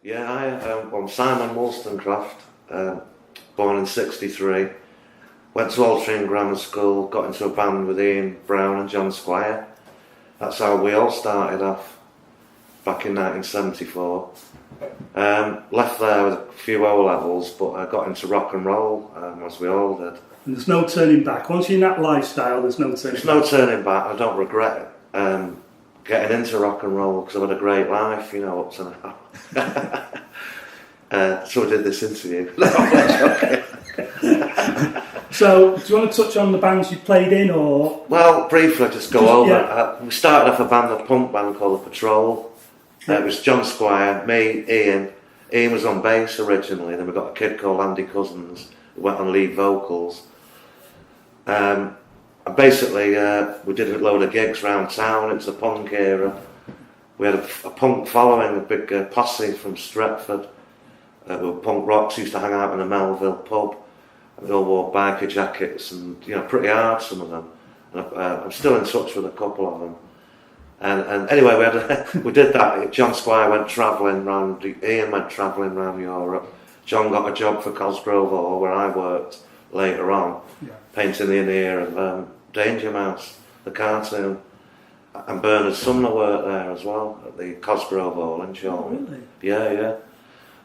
Yeah, I'm Simon Wolstencroft, born in '63. Went to Zildjian Grammar School, got into a band with Ian Brown and John Squire. That's how we all started off back in 1974. Left there with a few O-levels, but I got into rock and roll, as we all did. And there's no turning back. Once you're in that lifestyle, there's no turning back. There's no turning back. I don't regret it. Getting into rock and roll, because I've had a great life, up to now. So I did this interview. So, do you want to touch on the bands you played in, or...? Well, briefly, just go over. Yeah. We started off a punk band called The Patrol. It was John Squire, me, Ian. Ian was on bass originally, then we got a kid called Andy Cousins, who went on lead vocals. And basically, we did a load of gigs around town. It was a punk era. We had a punk following, a big posse from Stretford. We were punk rocks, used to hang out in a Melville pub. We all wore biker jackets and, pretty hard, some of them. And I'm still in touch with a couple of them. And anyway, we did that. John Squire went travelling round, Ian went travelling around Europe. John got a job for Cosgrove Hall, where I worked later on, painting the veneer of Danger Mouse, the cartoon. And Bernard Sumner worked there as well, at the Cosgrove Hall in Shoreham. Oh, really? Yeah.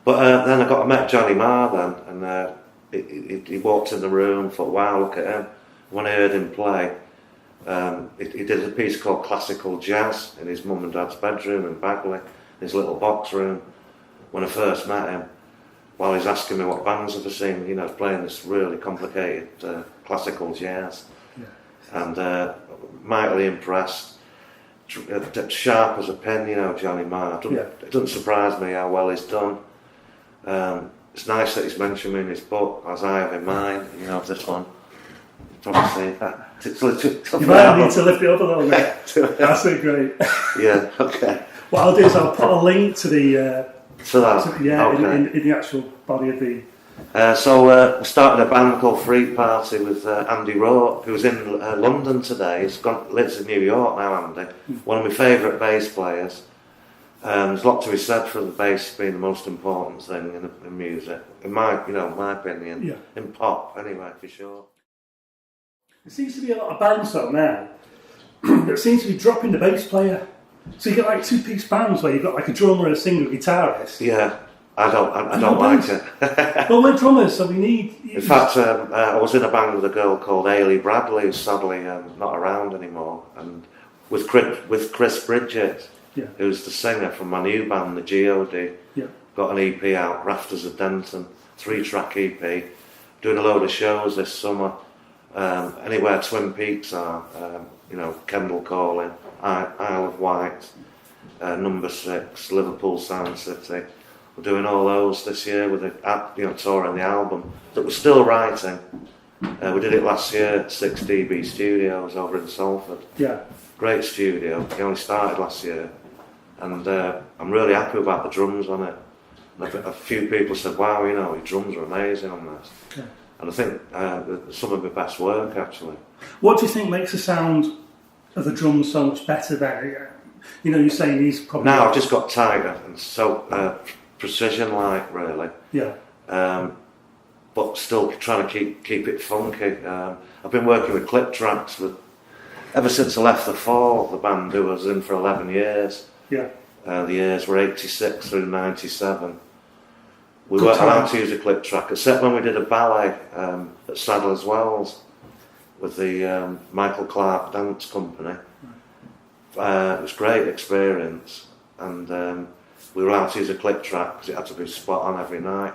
But then I met Johnny Marr then, and he walked in the room, thought, wow, look at him. When I heard him play, he did a piece called Classical Jazz in his mum and dad's bedroom in Bagley, his little box room, when I first met him. While he's asking me what bands I've seen, playing this really complicated classical jazz. Yeah. And mightily impressed. Sharp as a pen, Johnny Marr. It doesn't surprise me how well he's done. It's nice that he's mentioned me in his book, as I have in mine, this one. Obviously, you might need to lift it up a little bit. That's it, great. Yeah, okay. What I'll do is I'll put a link to the... okay. in the actual body of the... So we started a band called Freak Party with Andy Rourke, who's in London today. Lives in New York now, Andy. One of my favourite bass players. There's a lot to be said for the bass being the most important thing in music, in my opinion. In pop, anyway, for sure. There seems to be a lot of bands though now that seems to be dropping the bass player. So you get like two-piece bands where you've got like a drummer, a singer, a guitarist. Yeah, I don't like it. Well, we're drummers, so we need... In fact, I was in a band with a girl called Ailey Bradley, who's sadly not around anymore, and with Chris Bridget, who's the singer from my new band, The G-O-D. Got an EP out, Rafters of Denton, 3-track EP. Doing a load of shows this summer. Anywhere Twin Peaks are, Kendall Calling, Isle of Wight, Number 6, Liverpool Sound City. We're doing all those this year with touring the album that we're still writing. We did it last year at 6DB Studios over in Salford. Yeah. Great studio. He only started last year, and I'm really happy about the drums on it. And a few people said, "Wow, your drums are amazing on this." Yeah. And I think some of my best work, actually. What do you think makes the sound of the drums so much better there? You're saying these probably... Now I've just got tighter and so precision-like, really. Yeah. But still trying to keep it funky. I've been working with click tracks ever since I left The Fall, the band who was in for 11 years. Yeah. The years were 86 through 97. We weren't allowed to use a click track, except when we did a ballet at Sadler's Wells with the Michael Clark Dance Company. It was a great experience, and we were allowed to use a click track because it had to be spot on every night.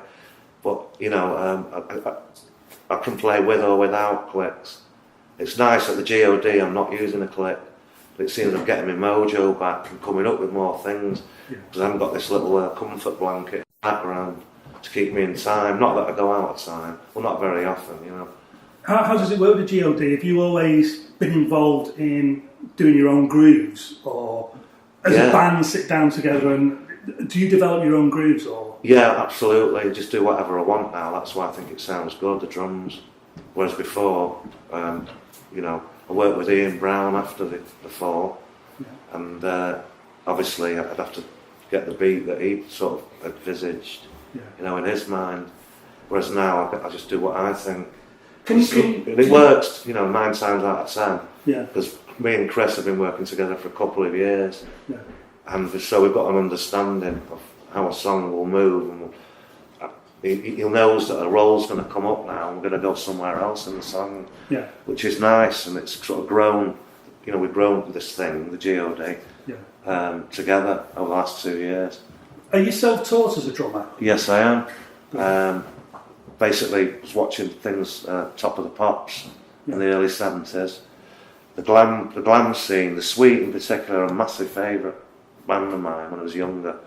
But, I can play with or without clicks. It's nice at the G-O-D I'm not using a click, but it seems I'm getting my mojo back and coming up with more things, because I haven't got this little comfort blanket background to keep me in time. Not that I go out of time, well, not very often, How does it work with G-O-D? Have you always been involved in doing your own grooves, or as a band sit down together and do you develop your own grooves? Or? Yeah, absolutely. Just do whatever I want now. That's why I think it sounds good, the drums. Whereas before, I worked with Ian Brown after the Fall, and obviously I'd have to get the beat that he sort of envisaged, you know, in his mind. Whereas now I just do what I think. And it works, you know, 9 times out of 10. Yeah. Because me and Chris have been working together for a couple of years. Yeah. And so we've got an understanding of how a song will move. And he knows that a role's going to come up now and we're going to go somewhere else in the song. Yeah. Which is nice, and it's sort of grown, you know, we've grown this thing, the G-O-D, together over the last 2 years. Are you self-taught as a drummer? Yes, I am. Basically, was watching things, Top of the Pops in the early 70s. The glam scene, the Sweet in particular, a massive favourite band of mine when I was younger.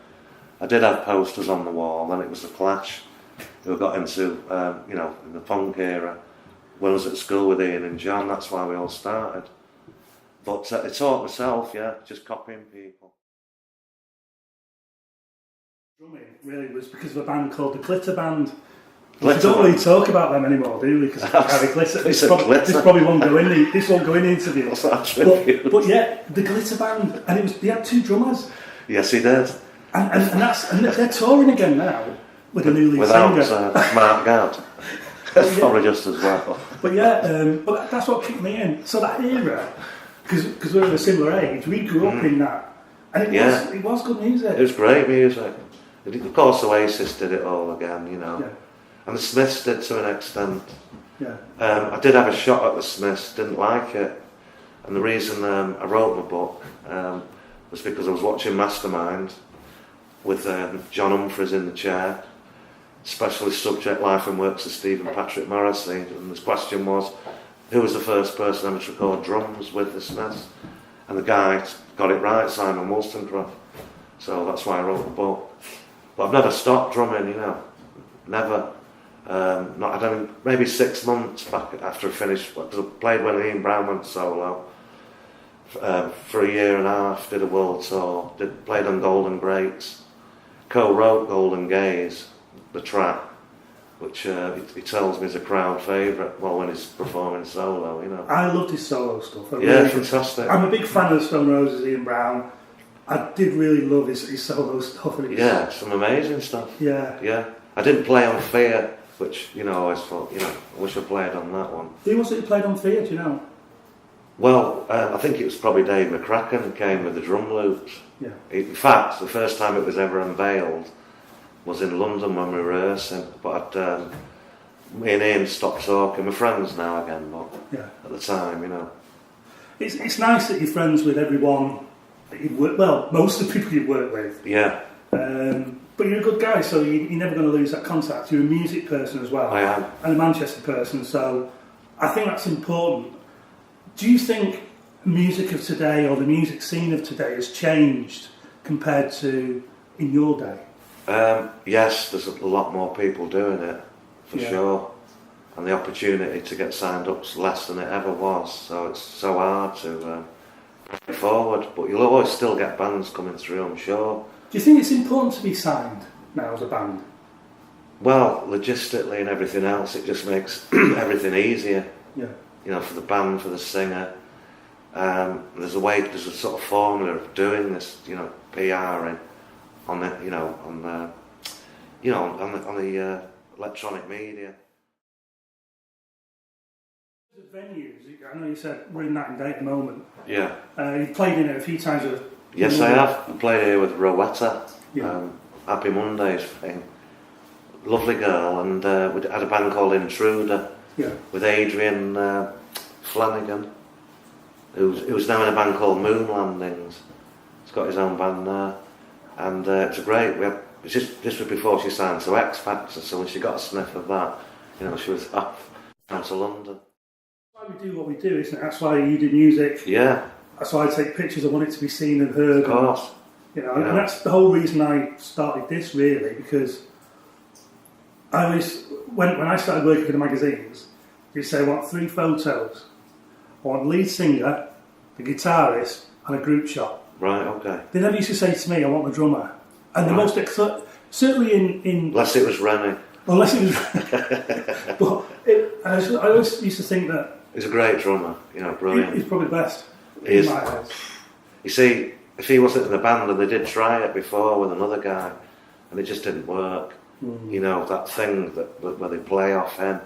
I did have posters on the wall, then it was the Clash who got into, you know, in the punk era. When I was at school with Ian and John, that's why we all started. But I taught myself, just copying people. Drumming really was because of a band called the Glitter Band. We don't really talk about them anymore, do we? Because Harry Glitter. This probably won't go in. This won't go in the interview. But yeah, the Glitter Band, and they had 2 drummers. Yes, he did. And they're touring again now with a new lead singer. Without Mark Gadd. That's probably just as well. But but that's what kicked me in. So that era, because we're of a similar age, we grew up in that, and it was good music. It was great music. Of course, Oasis did it all again, you know. Yeah. And the Smiths did to an extent. Yeah. I did have a shot at the Smiths, didn't like it. And the reason I wrote my book was because I was watching Mastermind with John Humphreys in the chair, specialist subject, life and works of Stephen Patrick Morrissey. And the question was, who was the first person ever to record drums with the Smiths? And the guy got it right, Simon Wolstencroft. So that's why I wrote the book. But I've never stopped drumming, you know. Never. I don't know, maybe 6 months back after I finished, because I played when Ian Brown went solo for a year and a half, did a world tour, played on Golden Greats, co-wrote Golden Gaze, the track, which he tells me is a crowd favourite, well, when he's performing solo, you know. I loved his solo stuff. Fantastic. I'm a big fan of the Stone Roses, Ian Brown. I did really love his solo stuff. Some amazing stuff. Yeah. I didn't play on Fear, which, you know, I always thought, you know, I wish I played on that one. Who was it who played on Fear, do you know? Well, I think it was probably Dave McCracken who came with the drum loops. Yeah. In fact, the first time it was ever unveiled was in London when we were rehearsing, but me and Ian stopped talking. We're friends now again, but at the time, you know. It's nice that you're friends with everyone that you've worked, well, most of the people you've worked with. Yeah. But you're a good guy, so you're never going to lose that contact. You're a music person as well. I am. And a Manchester person, so I think that's important. Do you think music of today, or the music scene of today, has changed compared to in your day? Yes, there's a lot more people doing it, for sure. And the opportunity to get signed up is less than it ever was, so it's so hard to break forward. But you'll always still get bands coming through, I'm sure. Do you think it's important to be signed now as a band? Well, logistically and everything else, it just makes everything easier. Yeah. You know, for the band, for the singer. There's a sort of formula of doing this, you know, PRing on the, you know, on the electronic media. The venues, I know you said we're in that day at the moment. Yeah. You've played in it a few times with. Yes, I have. I played here with Rowetta. Yeah. Happy Mondays thing. Lovely girl, and we had a band called Intruder. Yeah. With Adrian Flanagan, who's now in a band called Moon Landings. He's got his own band now, and it's great. This was before she signed to X Factor, so when she got a sniff of that, you know, she was off down to London. That's why we do what we do, isn't it? That's why you do music. Yeah. That's why I take pictures. I want it to be seen and heard. Of course. And, you know, and that's the whole reason I started this, really, because I always, when I started working for the magazines, you say I want 3 photos. I want lead singer, the guitarist, and a group shot. Right, okay. They never used to say to me, I want the drummer. And the most certainly in unless it was Rennie. Unless it was but I always used to think that he's a great drummer, you know, brilliant. He's probably the best. He is. You see, if he wasn't in the band, and they did try it before with another guy, and it just didn't work. You know, that thing where they play off him.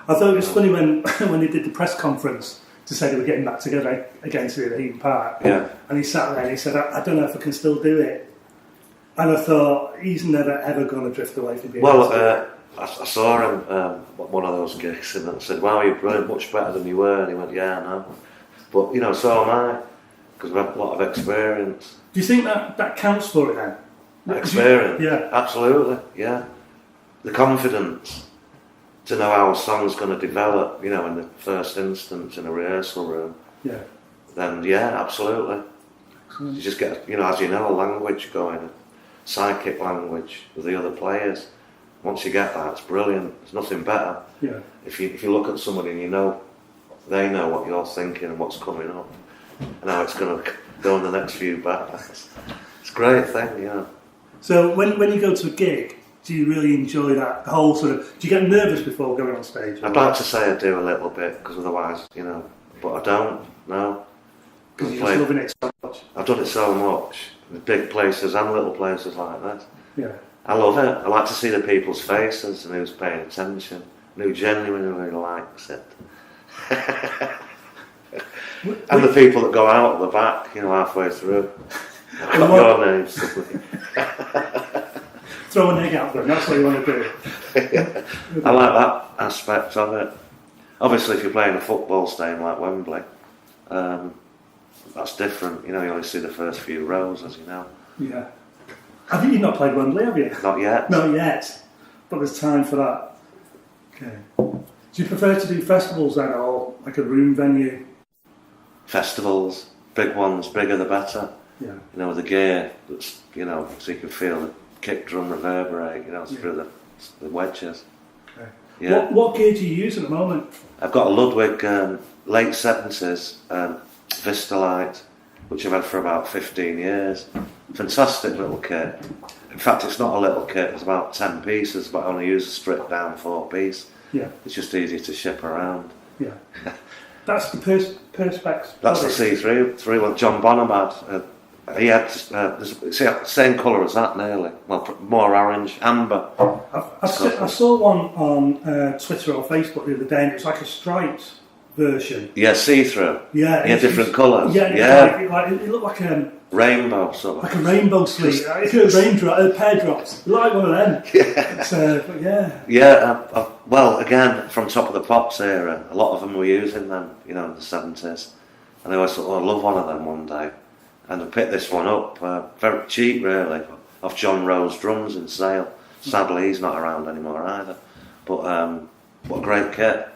I thought it was funny when when they did the press conference to say they were getting back together again to the Eden Park. Yeah. And he sat there and he said, I don't know if I can still do it. And I thought, he's never ever going to drift away from being I saw him at one of those gigs and I said, wow, you're really much better than you were. And he went, yeah, I know. But, you know, so am I, because we've had a lot of experience. Do you think that counts for it then? Experience? Yeah. Absolutely, yeah. The confidence to know how a song's going to develop, you know, in the first instance in a rehearsal room. Yeah. Then, yeah, absolutely. You just get, you know, as you know, a language going, a psychic language with the other players. Once you get that, it's brilliant. There's nothing better. Yeah. If you look at somebody and you know, they know what you're thinking and what's coming up and how it's going to go in the next few bars. It's a great thing, you know. So when you go to a gig, do you really enjoy that whole sort of... Do you get nervous before going on stage? I'd like to say I do a little bit, because otherwise, you know, but I don't, no. Because you're just loving it so much. I've done it so much, in big places and little places like this. Yeah. I love it. I like to see the people's faces and who's paying attention, and who genuinely likes it. And the people that go out at the back, you know, halfway through. I've got your name, somebody. Throw an egg out there, that's what you want to do. Yeah. I like that aspect of it. Obviously, if you're playing a football stadium like Wembley, that's different. You know, you only see the first few rows, as you know. Yeah. I think you've not played Wembley, have you? Not yet. Not yet. But there's time for that. Okay. Do you prefer to do festivals then, or like a room venue? Festivals, big ones, bigger the better. Yeah. You know, with the gear, that's, you know, so you can feel the kick drum reverberate, you know, through the wedges. Okay. Yeah. What gear do you use at the moment? I've got a Ludwig late 70s Vistalite, which I've had for about 15 years. Fantastic little kit. In fact, it's not a little kit, it's about 10 pieces, but I only use a stripped down 4-piece. Yeah. It's just easy to ship around. Yeah. That's the Perspex. That's the C3 one John Bonham had. He had the same colour as that, nearly. Well, more orange, amber. I saw one on Twitter or Facebook the other day, and it's like a striped version. Yeah, see-through. Yeah, different colours. Yeah, it looked like a rainbow, sort of. like a rainbow sleeve. A pair drops. Like one of them. Yeah. But yeah. Yeah. Well, again, from Top of the Pops era, a lot of them were using them, you know, in the 70s, and I always thought, I'd love one of them one day. And I picked this one up, very cheap really, off John Rowe's drums in Sale. Sadly, he's not around anymore either. But what a great kit.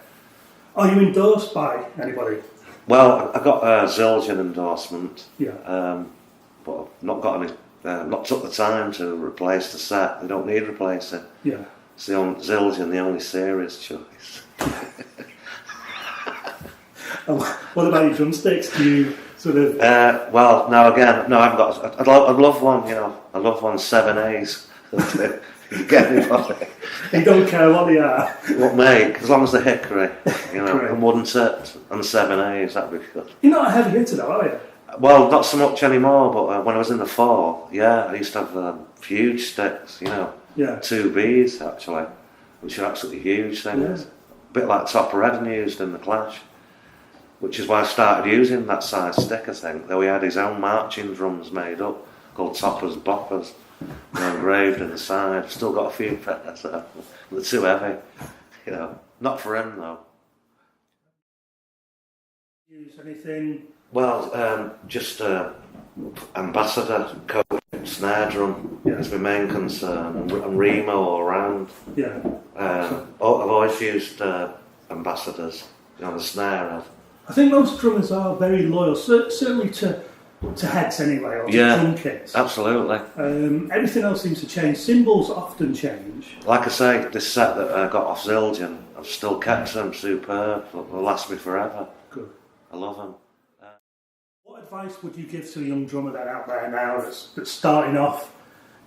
Are you endorsed by anybody? Well, I got a Zildjian endorsement, Yeah. but I've not got any. Not took the time to replace the set. They don't need replacing. Yeah. It's the only Zildjian, the only serious choice. What about your drumsticks? Do you sort of... well, now again, no, I've got. I'd love one, you know. I love one 7As. Get me for it. You don't care what they are. What make? As long as they're hickory, you know, and wooden tipped and 7As, that'd be good. You're not a heavy hitter though, are you? Well, not so much anymore, but when I was in the fall, yeah, I used to have huge sticks, you know. Yeah. 2Bs actually, which are absolutely huge things. Yeah. A bit like Topper Redden used in the Clash, which is why I started using that size stick, I think, though he had his own marching drums made up called Toppers Boppers, engraved in the side. Still got a few pairs, so they're too heavy, you know. Not for him though. Use anything? Well, just ambassador, coach, snare drum is my main concern, and Remo all around. Yeah. I've always used ambassadors, you know, the snare head. I think most drummers are very loyal, certainly to heads anyway, or to drum kits. Absolutely. Everything else seems to change. Cymbals often change. Like I say, this set that I got off Zildjian, I've still kept them superb. They'll last me forever. Good. I love them. What advice would you give to a young drummer that out there now that's starting off?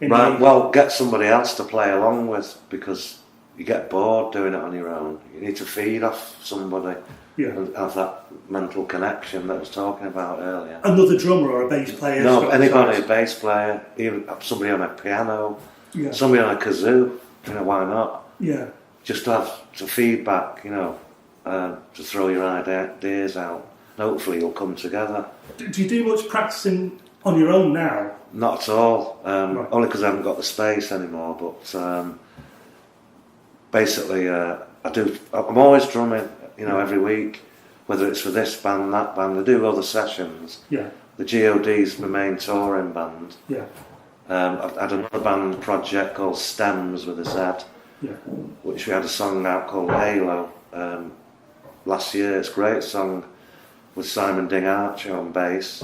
Well, get somebody else to play along with, because you get bored doing it on your own. You need to feed off somebody. and have that mental connection that I was talking about earlier. Another drummer or a bass player? No, anybody, a bass player, even somebody on a piano, somebody on a kazoo, why not? Yeah. Just to have some feedback, to throw your ideas out. And hopefully you'll come together. Do you do much practicing on your own now? Not at all, Right. only because I haven't got the space anymore, but basically I'm always drumming, every week, whether it's for this band, that band. I do other sessions. Yeah. The G-O-D is my main touring band. Yeah. I've had another band project called Stems with a Z, which we had a song out called Halo last year. It's a great song with Simon Ding Archer on bass.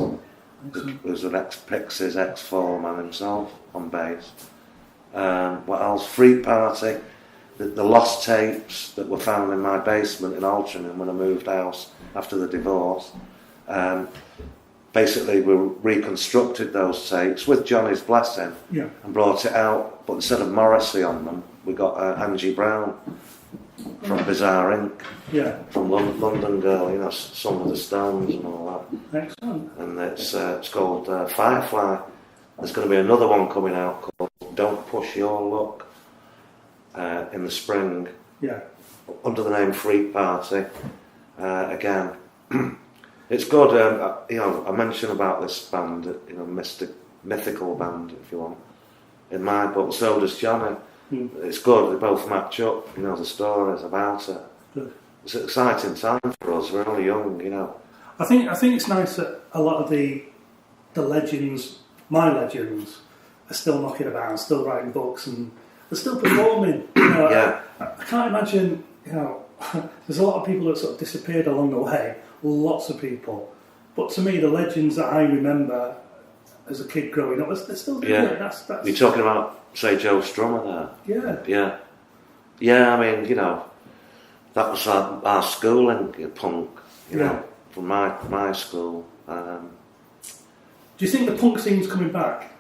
Who's an ex-Pixies, ex-Foreman himself on bass. What else? Freak Party. The lost tapes that were found in my basement in Altrincham when I moved house after the divorce. Basically, we reconstructed those tapes with Johnny's blessing and brought it out. But instead of Morrissey on them, we got Angie Brown from Bizarre Inc. From London Girl, Some of the Stones and all that. Excellent. And it's called Firefly. There's going to be another one coming out called Don't Push Your Luck in the spring. Under the name Freak Party. Again. It's good. I mentioned about this band, mythical band, if you want, in my book. So does Johnny. It's good. They both match up. The stories about it. Good. It's an exciting time for us. We're only young, I think it's nice that a lot of the legends, my legends, are still knocking about, still writing books, and they're still performing. I can't imagine. There's a lot of people that sort of disappeared along the way. Lots of people, but to me, the legends that I remember as a kid growing up, they're still doing it. That's. You're talking about, say, Joe Strummer there. Yeah. I mean, that was our schooling, punk. From my school. Do you think the punk scene's coming back?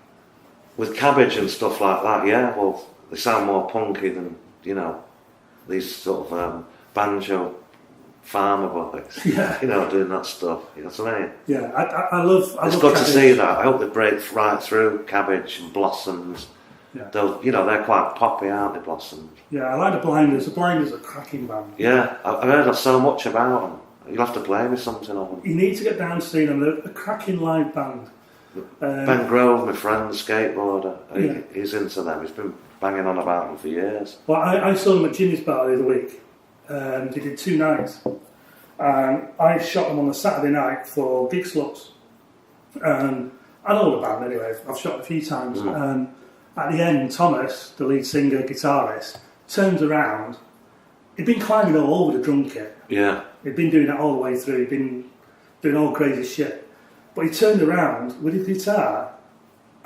With Cabbage and stuff like that, yeah. Well, they sound more punky than these sort of banjo farmer boys, doing that stuff. You know what I mean? Yeah, I love. It's good to see that. I hope they break right through Cabbage and Blossoms. Yeah. They're quite poppy, aren't they, Blossoms? Yeah, I like the Blinders. The Blinders are a cracking band. Yeah, I've heard so much about them. You'll have to play me something of them. You need to get down to see them. They're a cracking live band. Ben Grove, my friend, the skateboarder, he's into them. He's been banging on about them for years. Well, I saw them at Jimmy's Bar the other week. They did 2 nights. I shot them on a Saturday night for Gig Sluts. I know the band anyway. I've shot a few times. At the end, Thomas, the lead singer, guitarist, turns around. He'd been climbing all over the drum kit. Yeah. He'd been doing that all the way through. He'd been doing all crazy shit. But he turned around with his guitar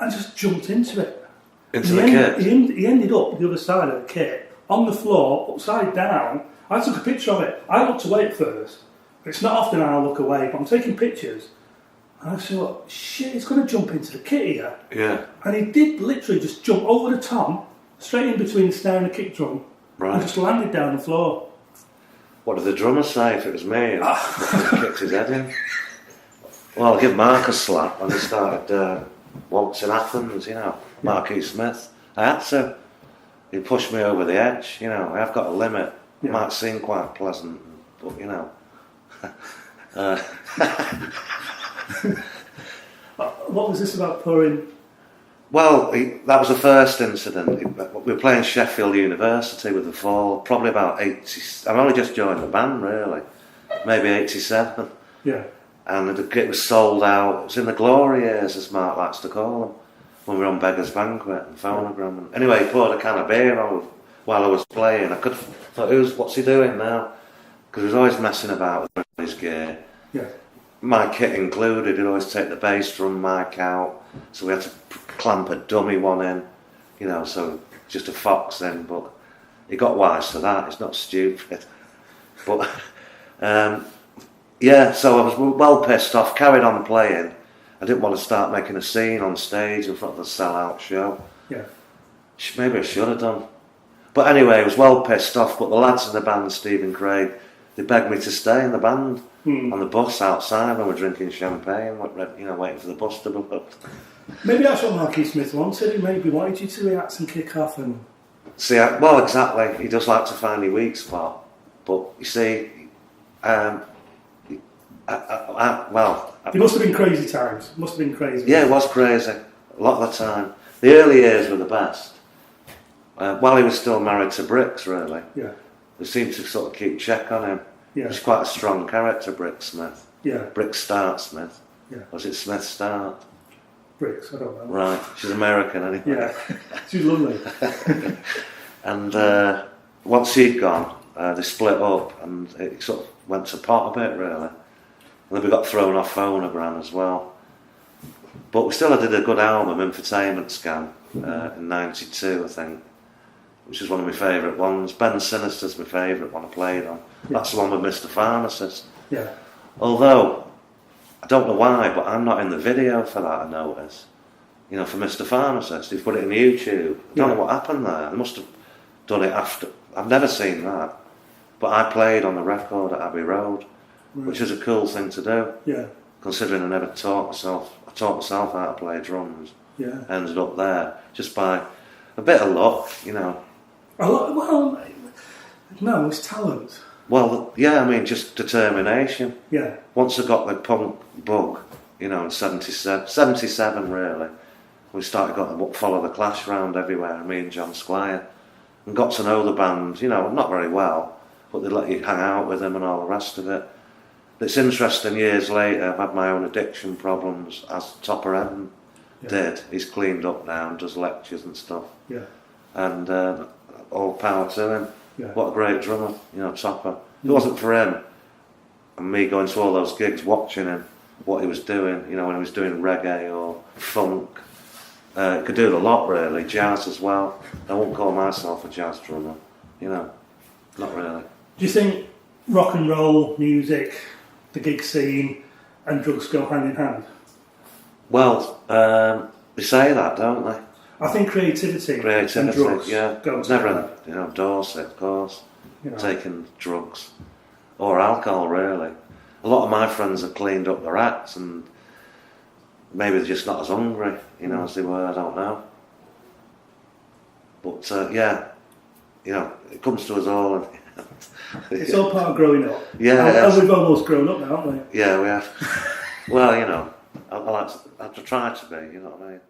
and just jumped into it. Into the kit? He ended up the other side of the kit, on the floor, upside down. I took a picture of it. I looked away at first. It's not often I look away, but I'm taking pictures. And I thought, shit, he's going to jump into the kit here. Yeah. And he did literally just jump over the tom, straight in between the snare and the kick drum, and just landed down the floor. What did the drummer say if it was me? He kicked his head in. Well, I'll give Mark a slap when he started waltzing Athens, Marquis Smith. I had to. He pushed me over the edge, I have got a limit. It might seem quite pleasant, but What was this about pouring? Well, that was the first incident. We were playing Sheffield University with the Fall, probably about 80. I've only just joined the band, really. Maybe 87. Yeah. And the kit was sold out. It was in the glory years, as Mark likes to call them, when we were on Beggar's Banquet and Phonogram. Anyway, he poured a can of beer on while I was playing. I thought, what's he doing now? Because he was always messing about with his gear. Yeah. My kit included, he'd always take the bass drum mic out, so we had to clamp a dummy one in, so just a Fox then, but he got wise to that, it's not stupid. But, so I was well pissed off, carried on playing. I didn't want to start making a scene on stage in front of the sellout show. Yeah. Maybe I should have done. But anyway, I was well pissed off, but the lads in the band, Steve and Craig, they begged me to stay in the band on the bus outside when we're drinking champagne, waiting for the bus to be up. Maybe that's what Marky Smith wanted. He maybe wanted you to react and kick off and... See, well, exactly. He does like to find a weak spot. But, you see, well... It must have been crazy times. Must have been crazy. Yeah, it was crazy. A lot of the time. The early years were the best. While he was still married to Bricks, really. Yeah. They seemed to sort of keep check on him. Yeah. He's quite a strong character, Brick Smith. Yeah. Brick Start Smith. Yeah. Was it Smith Start? Bricks, I don't know. Right. She's American, anyway. Yeah. She's lovely. And once he'd gone, they split up, and it sort of went to pot a bit, really. And then we got thrown off Phonogram as well. But we still did a good album, Infotainment Scam, in '92, I think, which is one of my favourite ones. Ben Sinister's my favourite one I played on. Yeah. That's the one with Mr. Pharmacist. Yeah. Although, I don't know why, but I'm not in the video for that, I notice. For Mr. Pharmacist, he's put it in YouTube. I don't know what happened there. They must have done it after. I've never seen that. But I played on the record at Abbey Road, which is a cool thing to do. Yeah. Considering I never taught myself. I taught myself how to play drums. Yeah. Ended up there just by a bit of luck, Well, no, it's talent. Well, yeah, I mean, just determination. Yeah. Once I got the punk bug, in 77 really, we started got to follow the Clash round everywhere, me and John Squire, and got to know the band, not very well, but they'd let you hang out with them and all the rest of it. It's interesting, years later, I've had my own addiction problems, as Topper Evan did. He's cleaned up now and does lectures and stuff. Yeah. And all power to him. Yeah. What a great drummer, Topper. If it wasn't for him, and me going to all those gigs, watching him, what he was doing, when he was doing reggae or funk, could do a lot really, jazz as well. I won't call myself a jazz drummer, not really. Do you think rock and roll music, the gig scene, and drugs go hand in hand? Well, they say that, don't they? I think creativity and drugs go together. Never, Dorset, of course, taking drugs or alcohol, really. A lot of my friends have cleaned up their acts, and maybe they're just not as hungry, as they were. I don't know. But it comes to us all. It's all part of growing up. Yeah, and we've almost grown up now, haven't we? Yeah, we have. Well, I like to try to be. You know what I mean?